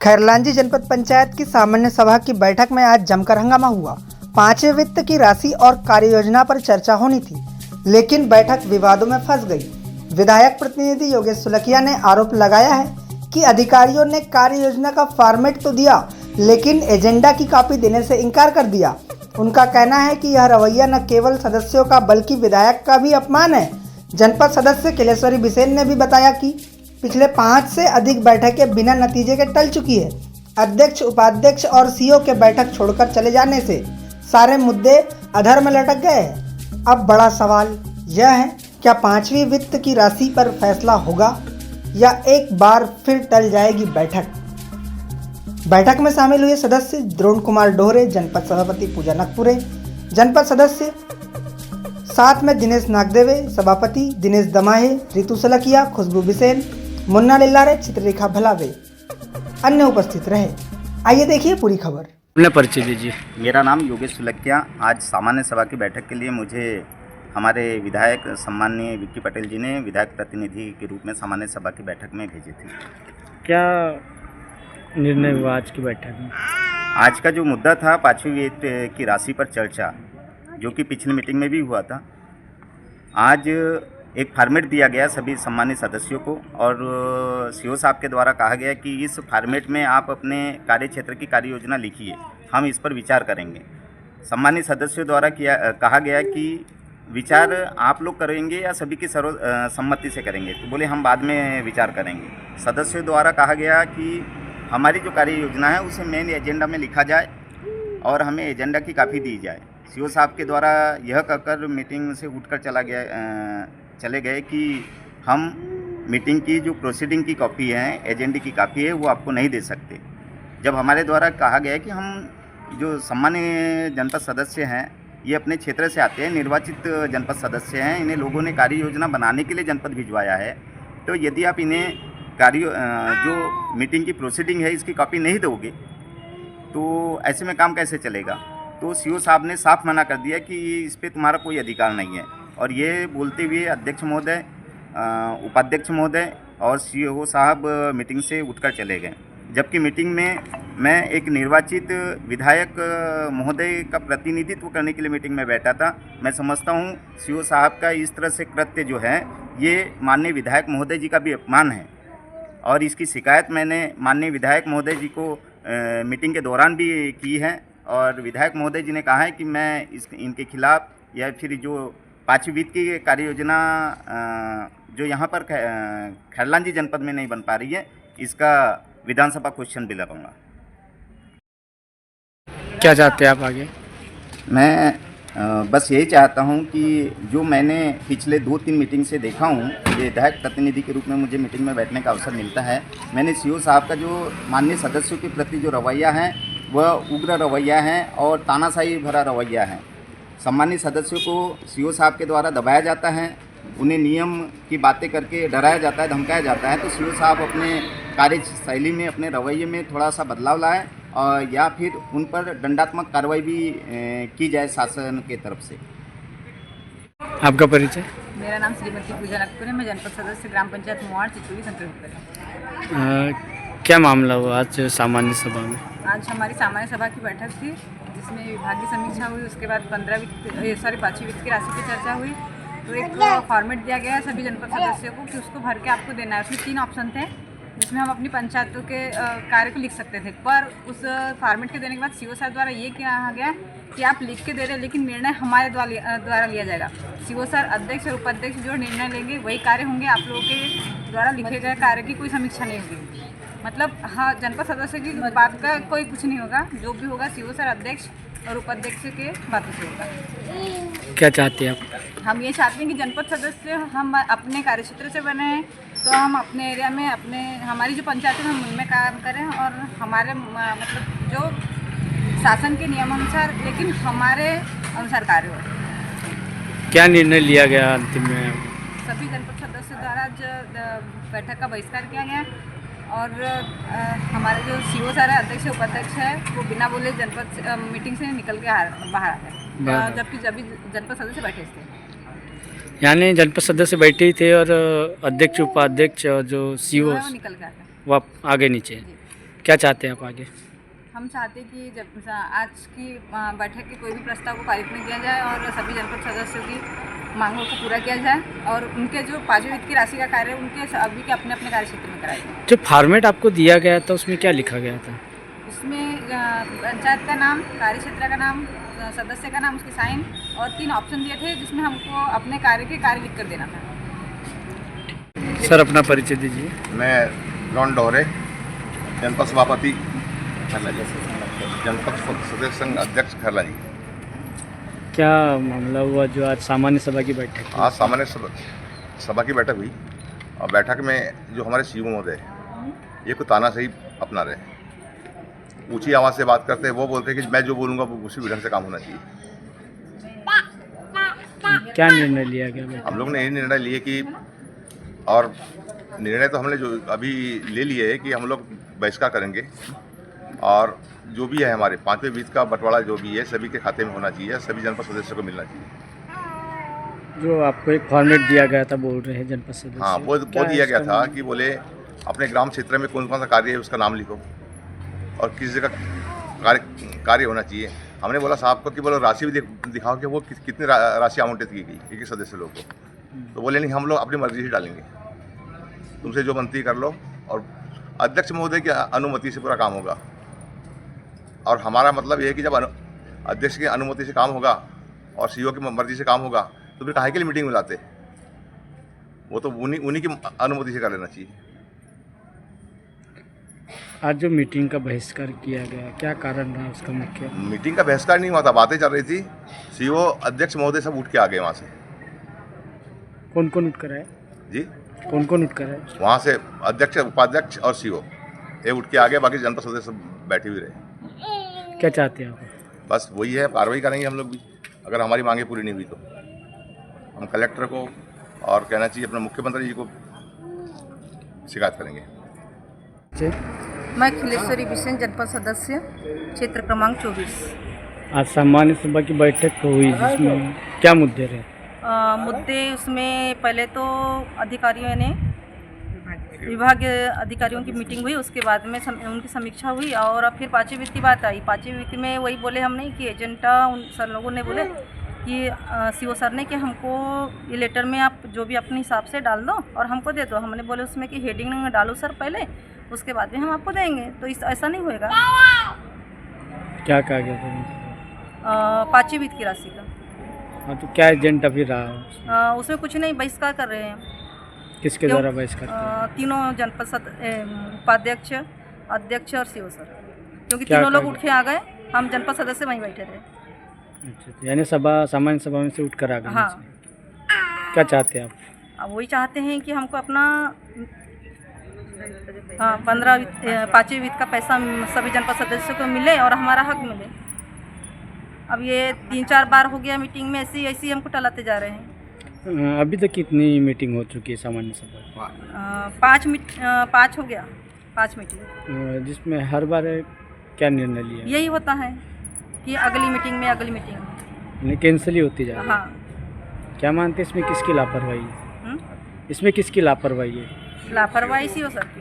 खैरलांजी जनपद पंचायत की सामान्य सभा की बैठक में आज जमकर हंगामा हुआ। पांचवें वित्त की राशि और कार्य योजना पर चर्चा होनी थी, लेकिन बैठक विवादों में फंस गई। विधायक प्रतिनिधि योगेश सुलखिया ने आरोप लगाया है कि अधिकारियों ने कार्य योजना का फॉर्मेट तो दिया, लेकिन एजेंडा की कॉपी देने से इनकार कर दिया। उनका कहना है कि यह रवैया न केवल सदस्यों का बल्कि विधायक का भी अपमान है। जनपद सदस्य किलेश्वरी बिसेन ने भी बताया कि पिछले 5 से अधिक बैठकें बिना नतीजे के टल चुकी है। अध्यक्ष, उपाध्यक्ष और सीओ के बैठक छोड़कर चले जाने से सारे मुद्दे अधर में लटक गए हैं। अब बड़ा सवाल यह है, क्या 5वीं वित्त की राशि पर फैसला होगा या एक बार फिर टल जाएगी बैठक। बैठक में शामिल हुए सदस्य द्रोण कुमार डोहरे, जनपद सभापति पूजा नकपुरे, जनपद सदस्य साथ में दिनेश नागदेवे, सभापति दिनेश दमाहे, रितु सलकिया, खुशबू बिसेन, मुन्ना लिल्लारे, चित्ररेखा भलावे अन्य उपस्थित रहे। आइए देखिए पूरी खबर। अपना परिचय दीजिए। मेरा नाम योगेश सुलखिया। आज सामान्य सभा की बैठक के लिए मुझे हमारे विधायक सम्माननीय विक्की पटेल जी ने विधायक प्रतिनिधि के रूप में सामान्य सभा की बैठक में भेजे थे। क्या निर्णय हुआ आज की बैठक में? आज का जो मुद्दा था 5वीं वित्त की राशि पर चर्चा, जो कि पिछली मीटिंग में भी हुआ था। आज एक फॉर्मेट दिया गया सभी सम्मानित सदस्यों को और सीओ साहब के द्वारा कहा गया कि इस फॉर्मेट में आप अपने कार्य क्षेत्र की कार्य योजना लिखिए, हम इस पर विचार करेंगे। सम्मानित सदस्यों द्वारा कहा गया कि विचार आप लोग करेंगे या सभी की सर्वसम्मति से करेंगे, तो बोले हम बाद में विचार करेंगे। सदस्यों द्वारा कहा गया कि हमारी जो कार्य योजना है उसे मेन एजेंडा में लिखा जाए और हमें एजेंडा की कॉपी दी जाए। सीओ साहब के द्वारा यह कहकर मीटिंग से उठकर चले गए कि हम मीटिंग की जो प्रोसीडिंग की कॉपी है, एजेंडे की कॉपी है, वो आपको नहीं दे सकते। जब हमारे द्वारा कहा गया कि हम जो सम्मान्य जनपद सदस्य हैं, ये अपने क्षेत्र से आते हैं, निर्वाचित जनपद सदस्य हैं, इन्हें लोगों ने कार्य योजना बनाने के लिए जनपद भिजवाया है, तो यदि आप इन्हें जो मीटिंग की प्रोसीडिंग है इसकी कॉपी नहीं दोगे तो ऐसे में काम कैसे चलेगा। तो सीओ साहब ने साफ मना कर दिया कि इस पर तुम्हारा कोई अधिकार नहीं है। और ये बोलते हुए अध्यक्ष महोदय, उपाध्यक्ष महोदय और सीओ साहब मीटिंग से उठकर चले गए। जबकि मीटिंग में मैं एक निर्वाचित विधायक महोदय का प्रतिनिधित्व करने के लिए मीटिंग में बैठा था। मैं समझता हूँ सीओ साहब का इस तरह से कृत्य जो है ये माननीय विधायक महोदय जी का भी अपमान है और इसकी शिकायत मैंने माननीय विधायक महोदय जी को मीटिंग के दौरान भी की है। और विधायक महोदय जी ने कहा है कि मैं इनके खिलाफ या फिर जो 5वीं वित्त की कार्य योजना जो यहाँ पर खैरलांजी जनपद में नहीं बन पा रही है, इसका विधानसभा क्वेश्चन भी लगाऊंगा। क्या चाहते हैं आप आगे? मैं बस यही चाहता हूँ कि जो मैंने पिछले 2-3 मीटिंग से देखा हूँ, विधायक प्रतिनिधि के रूप में मुझे मीटिंग में बैठने का अवसर मिलता है। मैंने सीओ साहब का जो माननीय सदस्यों के प्रति जो रवैया है वह उग्र रवैया है और तानाशाही भरा रवैया है। सम्मानित सदस्यों को सीओ साहब के द्वारा दबाया जाता है, उन्हें नियम की बातें करके डराया जाता है, धमकाया जाता है। तो सीओ साहब अपने कार्यशैली में, अपने रवैये में थोड़ा सा बदलाव लाए और या फिर उन पर दंडात्मक कार्रवाई भी की जाए शासन के तरफ से। आपका परिचय? मेरा नाम श्रीमती पूजा नकपुरे, मैं जनपद सदस्य ग्राम पंचायत मोहाड़ चिचोली संतुलित। क्या मामला हुआ आज सामान्य सभा में? आज हमारी सामान्य सभा की बैठक थी जिसमें विभागीय समीक्षा हुई। उसके बाद 5वीं वित्त की राशि पर चर्चा हुई। तो एक फॉर्मेट दिया गया है सभी जनपद सदस्यों को कि उसको भर के आपको देना है। उसमें 3 ऑप्शन थे जिसमें हम अपनी पंचायतों के कार्य को लिख सकते थे, पर उस फॉर्मेट के देने के बाद सीओ साहब द्वारा ये कहा गया कि आप लिख के दे रहे, लेकिन निर्णय हमारे द्वारा लिया जाएगा। सीओ सर, अध्यक्ष और उपाध्यक्ष जो निर्णय लेंगे वही कार्य होंगे, आप लोगों के द्वारा लिखे गए कार्य की कोई समीक्षा नहीं होगी। मतलब हाँ, जनपद सदस्य की बात का कोई कुछ नहीं होगा, जो भी होगा सीओ सर, अध्यक्ष और उपाध्यक्ष के बातों से होगा। क्या चाहते हैं आप? हम ये चाहते हैं कि जनपद सदस्य हम अपने कार्यक्षेत्र से बने हैं, तो हम अपने एरिया में हमारी जो पंचायत है हम उनमें काम करें और हमारे मतलब जो शासन के नियमानुसार, लेकिन हमारे अनुसार कार्य हो। क्या निर्णय लिया गया अंतिम में? सभी जनपद सदस्य द्वारा जो बैठक का बहिष्कार किया गया और हमारे जो सीओ सर है, अध्यक्ष उपाध्यक्ष है, वो बिना बोले जनपद मीटिंग से निकल के बाहर आ गए, जबकि सभी जनपद सदस्य बैठे थे। यानी जनपद सदस्य बैठे ही थे और अध्यक्ष, उपाध्यक्ष और जो सीओ निकल के आ गए। वो आगे नीचे। क्या चाहते हैं आप आगे? हम चाहते हैं कि जब आज की बैठक के कोई भी प्रस्ताव को पारित में किया जाए और सभी जनपद सदस्यों की मांगों को पूरा किया जाए और उनके जो 5वीं वित्त की राशि का कार्य है उनके अभी के अपने अपने कार्य क्षेत्र में कराए जाए। जो फॉर्मेट आपको दिया गया था उसमें क्या लिखा गया था? उसमें पंचायत का नाम, कार्य क्षेत्र का नाम, सदस्य का नाम, उसकी साइन और 3 ऑप्शन दिए थे जिसमें हमको अपने कार्य लिख कर देना था। सर अपना परिचय दीजिए। मैं रॉन डोहरे, जनपद सभापति खरला जी, जनपद सदस्य संघ अध्यक्ष खरला जी। क्या मामला हुआ जो आज सामान्य सभा की बैठक थी? आज सामान्य सभा की बैठक हुई और बैठक में जो हमारे सीओ महोदय ये को तानाशाही अपना रहे, ऊंची आवाज़ से बात करते हैं। वो बोलते हैं कि मैं जो बोलूँगा वो उसी विधान से काम होना चाहिए। क्या निर्णय लिया गया बैठक? हम लोग ने ये निर्णय लिए कि, और निर्णय तो हमने जो अभी ले लिए है कि हम लोग बहिष्कार करेंगे और जो भी है हमारे 5वें वित्त का बंटवारा जो भी है सभी के खाते में होना चाहिए, सभी जनपद सदस्यों को मिलना चाहिए। जो आपको एक फॉर्मेट दिया गया था बोल रहे हैं जनपद सदस्य। हाँ, वो दिया गया था कि बोले अपने ग्राम क्षेत्र में कौन कौन सा कार्य है उसका नाम लिखो और किस जगह कार्य होना चाहिए। हमने बोला साहब को कि बोलो राशि भी दिखाओ कि वो कितनी राशि आवंटित की गई एक सदस्य लोग को। तो बोले नहीं, हम लोग अपनी मर्जी से डालेंगे, तुमसे जो बनती कर लो और अध्यक्ष महोदय की अनुमति से पूरा काम होगा। और हमारा मतलब ये है कि जब अध्यक्ष की अनुमति से काम होगा और सीईओ की मर्जी से काम होगा तो फिर काहे के लिए मीटिंग बुलाते? वो तो उन्हीं की अनुमति से कर लेना चाहिए। आज जो मीटिंग का बहिष्कार किया गया, क्या कारण रहा उसका मुख्य? मीटिंग का बहिष्कार नहीं हुआ था, बातें चल रही थी। सीईओ अध्यक्ष महोदय सब उठ के आ गए वहाँ से। कौन कौन उठ कर आए जी? कौन कौन उठ कर आए? वहाँ से अध्यक्ष, उपाध्यक्ष और सीईओ ये उठ के आ गए, बाकी जनपद सदस्य सब बैठे हुए रहे। क्या चाहते हैं आप? बस वही है, कार्रवाई करेंगे हम लोग भी अगर हमारी मांगे पूरी नहीं हुई तो। हम कलेक्टर को और कहना चाहिए अपने मुख्यमंत्री जी को शिकायत करेंगे। जी? मैं खिलेश्वरी बिसेन, जनपद सदस्य, क्षेत्र क्रमांक 24। आज सामान्य सभा की बैठक हुई जिसमें क्या मुद्दे रहे? मुद्दे उसमें पहले तो अधिकारियों ने विभाग अधिकारियों की मीटिंग हुई, उसके बाद में उनकी समीक्षा हुई और फिर 5वीं वित्त की बात आई। 5वीं वित्त में वही बोले हम नहीं कि एजेंडा उन सर लोगों ने बोले कि सीओ सर ने कि हमको ये लेटर में आप जो भी अपने हिसाब से डाल दो और हमको दे दो। हमने बोले उसमें कि हेडिंग डालो सर पहले, उसके बाद में हम आपको देंगे। तो ऐसा नहीं होएगा। क्या कहा गया था? 5वीं वित्त की राशि का। हाँ, तो क्या एजेंडा फिर रहा? उसमें कुछ नहीं, बहिष्कार कर रहे हैं। किसके द्वारा बहिष्कार? तीनों जनपद उपाध्यक्ष, अध्यक्ष और सीओ सर, क्योंकि क्या तीनों लोग कहा उठ के आ गए, हम जनपद सदस्य वहीं बैठे थे। अच्छा, यानी सामान्य सभा में से उठ कर आ गए। हाँ। क्या चाहते हैं आप? अब वही चाहते हैं कि हमको अपना 5वीं वित्त का पैसा सभी जनपद सदस्यों को मिले और हमारा हक मिले। अब ये 3-4 बार हो गया मीटिंग में ऐसी हमको टलाते जा रहे हैं। अभी तक कितनी मीटिंग हो चुकी है सामान्य सभा? 5 हो गया, 5 मीटिंग। जिसमें हर बार क्या निर्णय लिया? यही होता है कि अगली मीटिंग में कैंसिल ही होती जा रही है। हाँ। क्या मानते हैं इसमें किसकी लापरवाही है? इसमें किसकी लापरवाही है? लापरवाही सीओ सर की।